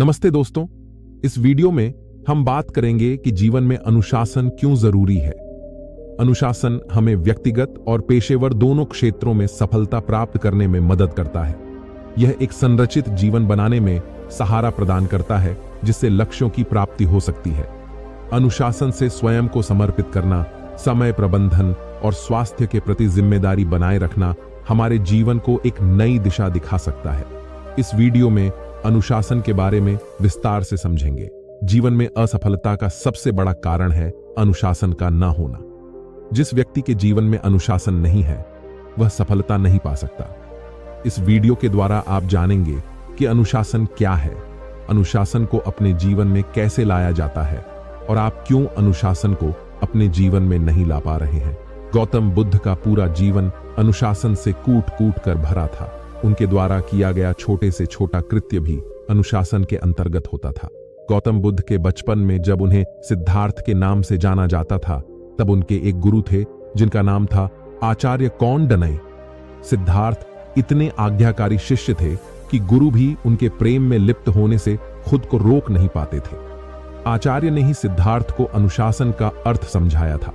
नमस्ते दोस्तों, इस वीडियो में हम बात करेंगे कि जीवन में अनुशासन क्यों जरूरी है। अनुशासन हमें व्यक्तिगत और पेशेवर दोनों क्षेत्रों में सफलता प्राप्त करने में मदद करता है। यह एक संरचित जीवन बनाने में सहारा प्रदान करता है जिससे लक्ष्यों की प्राप्ति हो सकती है। अनुशासन से स्वयं को समर्पित करना, समय प्रबंधन और स्वास्थ्य के प्रति जिम्मेदारी बनाए रखना हमारे जीवन को एक नई दिशा दिखा सकता है। इस वीडियो में अनुशासन के बारे में विस्तार से समझेंगे। जीवन में असफलता का सबसे बड़ा कारण है अनुशासन का न होना। जिस व्यक्ति के जीवन में अनुशासन नहीं है वह सफलता नहीं पा सकता। इस वीडियो के द्वारा आप जानेंगे कि अनुशासन क्या है, अनुशासन को अपने जीवन में कैसे लाया जाता है और आप क्यों अनुशासन को अपने जीवन में नहीं ला पा रहे हैं। गौतम बुद्ध का पूरा जीवन अनुशासन से कूट कूट कर भरा था। उनके द्वारा किया गया छोटे से छोटा कृत्य भी अनुशासन के अंतर्गत होता था। गौतम बुद्ध के बचपन में जब उन्हें सिद्धार्थ के नाम से जाना जाता था तब उनके एक गुरु थे जिनका नाम था आचार्य कौंडन्य। सिद्धार्थ इतने आज्ञाकारी शिष्य थे कि गुरु भी उनके प्रेम में लिप्त होने से खुद को रोक नहीं पाते थे। आचार्य ने ही सिद्धार्थ को अनुशासन का अर्थ समझाया था।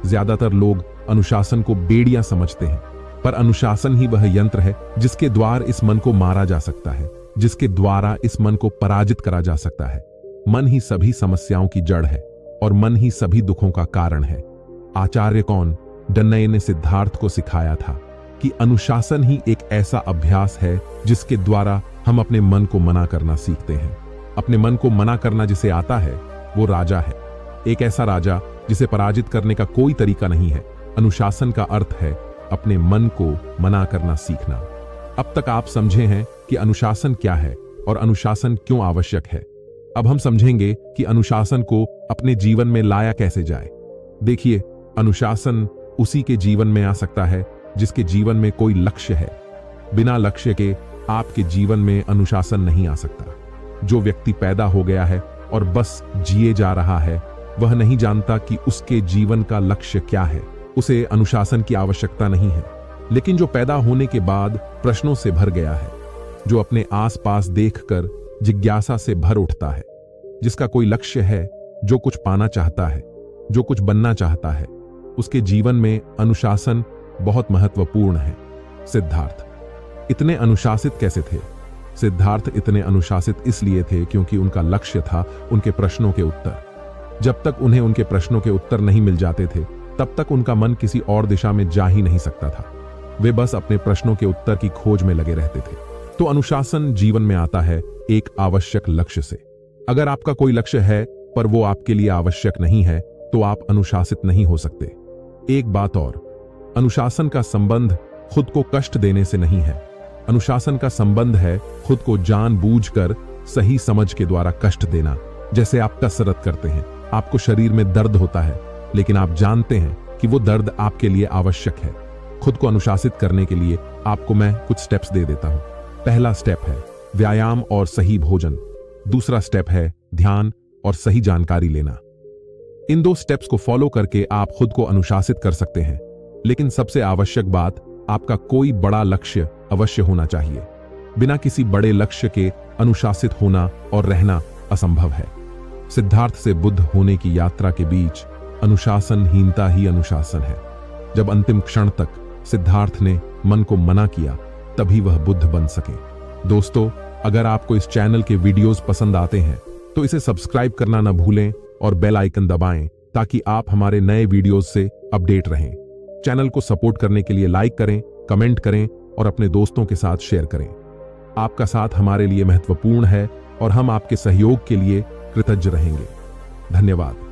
ज्यादातर लोग अनुशासन को बेड़ियां समझते हैं, पर अनुशासन ही वह यंत्र है जिसके द्वारा इस मन को मारा जा सकता है, जिसके द्वारा इस मन को पराजित करा जा सकता है। मन ही सभी समस्याओं की जड़ है और मन ही सभी दुखों का कारण है। आचार्य कौंडन्य ने सिद्धार्थ को सिखाया था कि अनुशासन ही एक ऐसा अभ्यास है जिसके द्वारा हम अपने मन को मना करना सीखते हैं। अपने मन को मना करना जिसे आता है वो राजा है, एक ऐसा राजा जिसे पराजित करने का कोई तरीका नहीं है। अनुशासन का अर्थ है अपने मन को मना करना सीखना। अब तक आप समझे हैं कि अनुशासन क्या है और अनुशासन क्यों आवश्यक है। अब हम समझेंगे कि अनुशासन को अपने जीवन में लाया कैसे जाए। देखिए, अनुशासन उसी के जीवन में आ सकता है जिसके जीवन में कोई लक्ष्य है। बिना लक्ष्य के आपके जीवन में अनुशासन नहीं आ सकता। जो व्यक्ति पैदा हो गया है और बस जिए जा रहा है वह नहीं जानता कि उसके जीवन का लक्ष्य क्या है। उसे अनुशासन की आवश्यकता नहीं है। लेकिन जो पैदा होने के बाद प्रश्नों से भर गया है, जो अपने आसपास देखकर जिज्ञासा से भर उठता है, जिसका कोई लक्ष्य है, जो कुछ पाना चाहता है, जो कुछ बनना चाहता है, उसके जीवन में अनुशासन बहुत महत्वपूर्ण है। सिद्धार्थ इतने अनुशासित कैसे थे? सिद्धार्थ इतने अनुशासित इसलिए थे क्योंकि उनका लक्ष्य था उनके प्रश्नों के उत्तर। जब तक उन्हें उनके प्रश्नों के उत्तर नहीं मिल जाते थे तब तक उनका मन किसी और दिशा में जा ही नहीं सकता था। वे बस अपने प्रश्नों के उत्तर की खोज में लगे रहते थे। तो अनुशासन जीवन में आता है एक आवश्यक लक्ष्य से। अगर आपका कोई लक्ष्य है पर वो आपके लिए आवश्यक नहीं है तो आप अनुशासित नहीं हो सकते। एक बात और, अनुशासन का संबंध खुद को कष्ट देने से नहीं है। अनुशासन का संबंध है खुद को जानबूझकर सही समझ के द्वारा कष्ट देना। जैसे आप कसरत करते हैं, आपको शरीर में दर्द होता है लेकिन आप जानते हैं कि वो दर्द आपके लिए आवश्यक है। खुद को अनुशासित करने के लिए आपको मैं कुछ स्टेप्स दे देता हूं। पहला स्टेप है व्यायाम और सही भोजन। दूसरा स्टेप है ध्यान और सही जानकारी लेना। इन दो स्टेप्स को फॉलो करके आप खुद को अनुशासित कर सकते हैं। लेकिन सबसे आवश्यक बात, आपका कोई बड़ा लक्ष्य अवश्य होना चाहिए। बिना किसी बड़े लक्ष्य के अनुशासित होना और रहना असंभव है। सिद्धार्थ से बुद्ध होने की यात्रा के बीच अनुशासनहीनता ही अनुशासन है। जब अंतिम क्षण तक सिद्धार्थ ने मन को मना किया तभी वह बुद्ध बन सके। दोस्तों, अगर आपको इस चैनल के वीडियोस पसंद आते हैं तो इसे सब्सक्राइब करना न भूलें और बेल आइकन दबाएं ताकि आप हमारे नए वीडियोस से अपडेट रहें। चैनल को सपोर्ट करने के लिए लाइक करें, कमेंट करें और अपने दोस्तों के साथ शेयर करें। आपका साथ हमारे लिए महत्वपूर्ण है और हम आपके सहयोग के लिए कृतज्ञ रहेंगे। धन्यवाद।